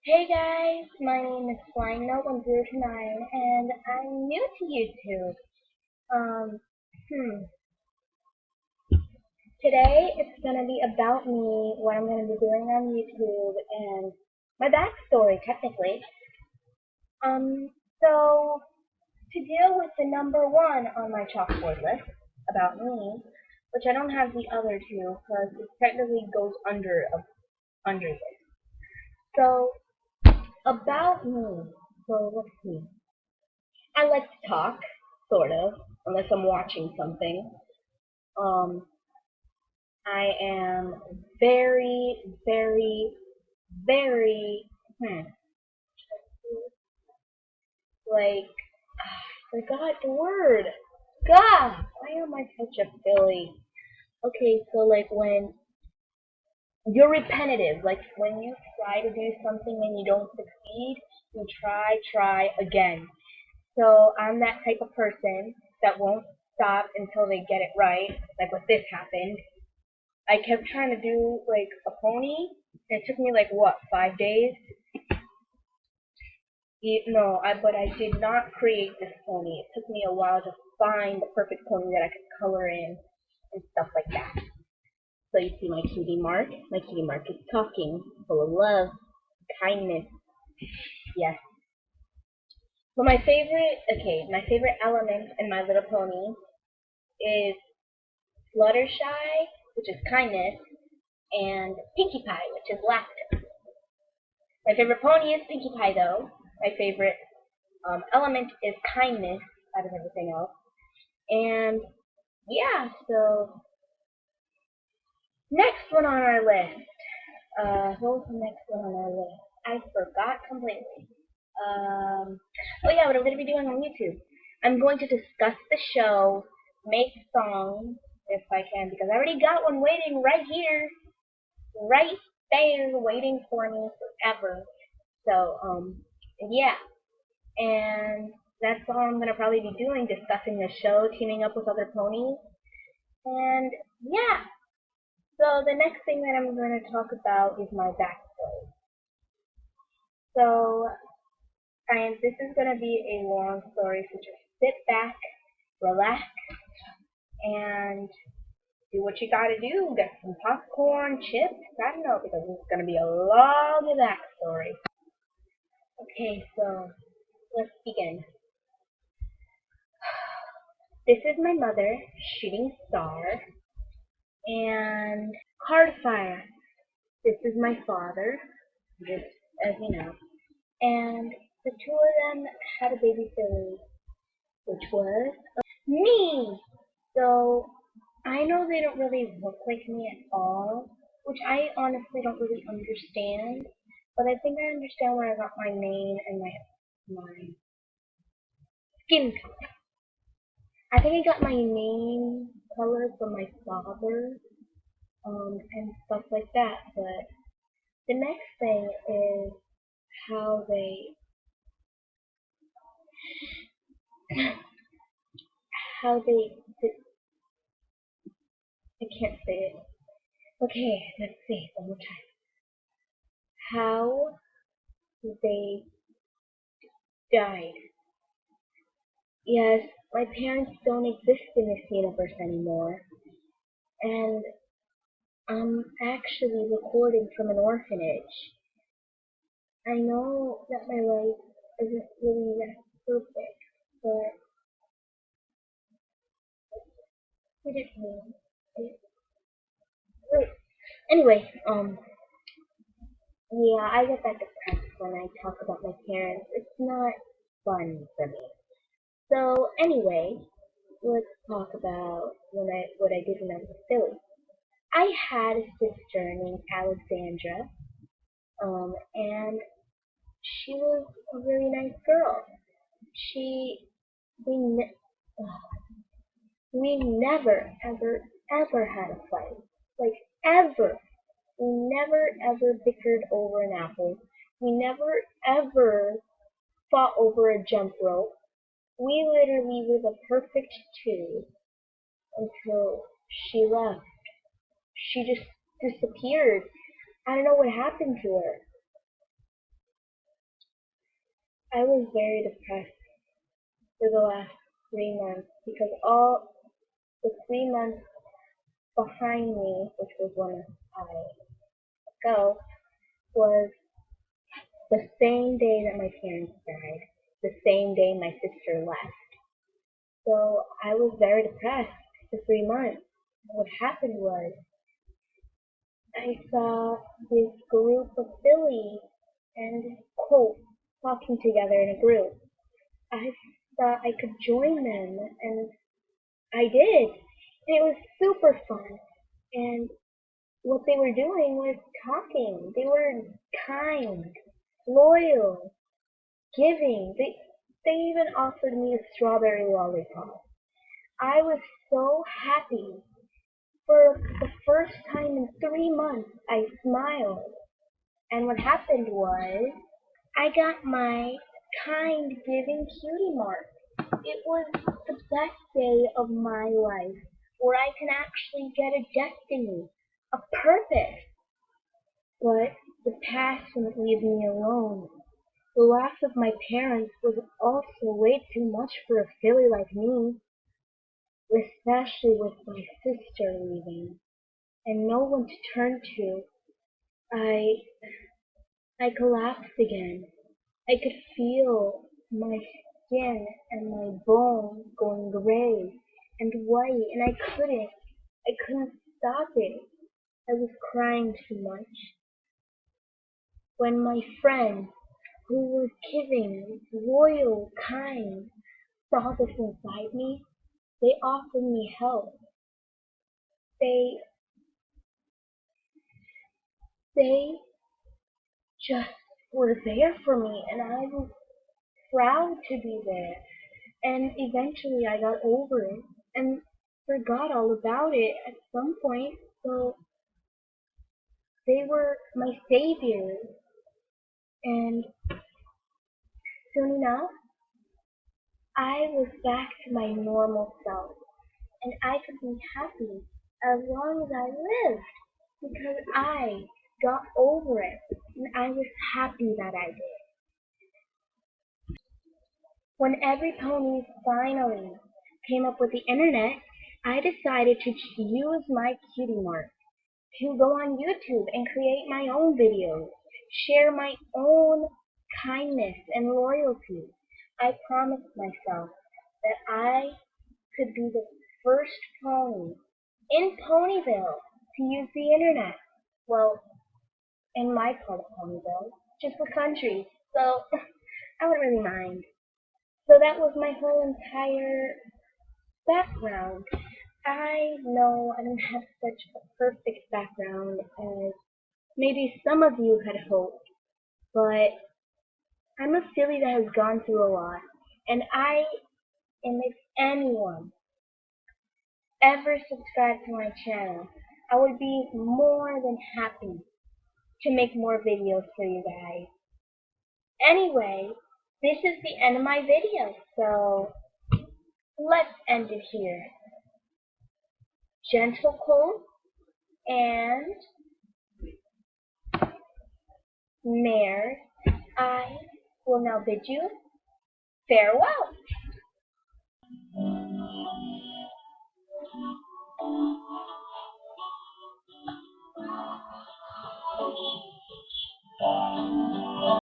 Hey guys, my name is Flying109 and I'm new to YouTube. Um, hmm. Today it's gonna be about me, what I'm gonna be doing on YouTube, and my backstory technically. Um, so to deal with the number one on my chalkboard list about me, which I don't have the other two because it technically goes under this. So about me. So let's see. I like to talk, sort of, unless I'm watching something. Um, I am very, very, very, like, I forgot the word. God, why am I such a Billy? Okay, so like when you're repetitive, like when you try to do something and you don't succeed, you try again. So I'm that type of person that won't stop until they get it right, like what this happened. I kept trying to do like a pony, and it took me like what 5 days. No, but I did not create this pony. It took me a while to find the perfect pony that I could color in and stuff like that. So you see my cutie mark. My cutie mark is talking, full of love, kindness. Yes. But my favorite element in My Little Pony is Fluttershy, which is kindness, and Pinkie Pie, which is laughter. My favorite pony is Pinkie Pie, though. My favorite element is kindness out of everything else. And yeah, so next one on our list. What was the next one on our list? I forgot completely. Oh yeah, what I'm going to be doing on YouTube. I'm going to discuss the show, make songs if I can, because I already got one waiting right here, right there, waiting for me forever. So yeah, and that's all I'm gonna probably be doing, discussing the show, teaming up with other ponies, and yeah. So the next thing that I'm going to talk about is my backstory. So this is going to be a long story, so just sit back, relax, and do what you gotta do. Get some popcorn, chips, I don't know, because it's going to be a long backstory. Okay, so let's begin. This is my mother, Shooting Star, and Cardfire. This is my father, just as you know. And the two of them had a baby filly, which was me. So I know they don't really look like me at all, which I honestly don't really understand. But I think I understand where I got my name and my skin color. I think I got my name color from my father, and stuff like that. But the next thing is how they how they I can't say it. Okay, let's see one more time. How they died. Yes, my parents don't exist in this universe anymore, and I'm actually recording from an orphanage. I know that my life isn't really that perfect, but what it means. Wait, anyway, yeah, I get that depressed when I talk about my parents. It's not fun for me. So anyway, let's talk about what I did when I was silly. I had a sister named Alexandra, and she was a really nice girl. She we ne- we never ever had a fight, like ever. We never ever bickered over an apple. We never ever fought over a jump rope. We literally were the perfect two until she left. She just disappeared. I don't know what happened to her. I was very depressed for the last 3 months because all the 3 months behind me, which was when I go, was the same day that my parents died, the same day my sister left. So I was very depressed for 3 months. What happened was I saw this group of Billy and Colt talking together in a group. I thought I could join them, and I did. And it was super fun. And what they were doing was talking. They were kind, loyal, giving. They even offered me a strawberry lollipop. I was so happy. For the first time in 3 months, I smiled. And what happened was, I got my kind giving cutie mark. It was the best day of my life, where I can actually get a destiny, a purpose. But the past wouldn't leave me alone. The loss of my parents was also way too much for a filly like me, especially with my sister leaving, and no one to turn to. I I collapsed again. I could feel my skin and my bones going gray and white, and I couldn't stop it. I was crying too much. When my friend, who was giving, loyal, kind, saw this inside me, they offered me help. They they just were there for me, and I was proud to be there. And eventually I got over it and forgot all about it at some point. So they were my saviors. And soon enough, I was back to my normal self. And I could be happy as long as I lived because I got over it. And I was happy that I did. When every pony finally came up with the internet, I decided to use my cutie mark to go on YouTube and create my own videos, share my own kindness and loyalty. I promised myself that I could be the first pony in Ponyville to use the internet. Well, in my part of Ponyville, just the country, so I wouldn't really mind. So that was my whole entire background. I know I don't have such a perfect background as maybe some of you had hoped, but I'm a filly that has gone through a lot, and if anyone ever subscribed to my channel, I would be more than happy to make more videos for you guys. Anyway, this is the end of my video, so let's end it here. Gentle Colt and Mare, I will now bid you farewell.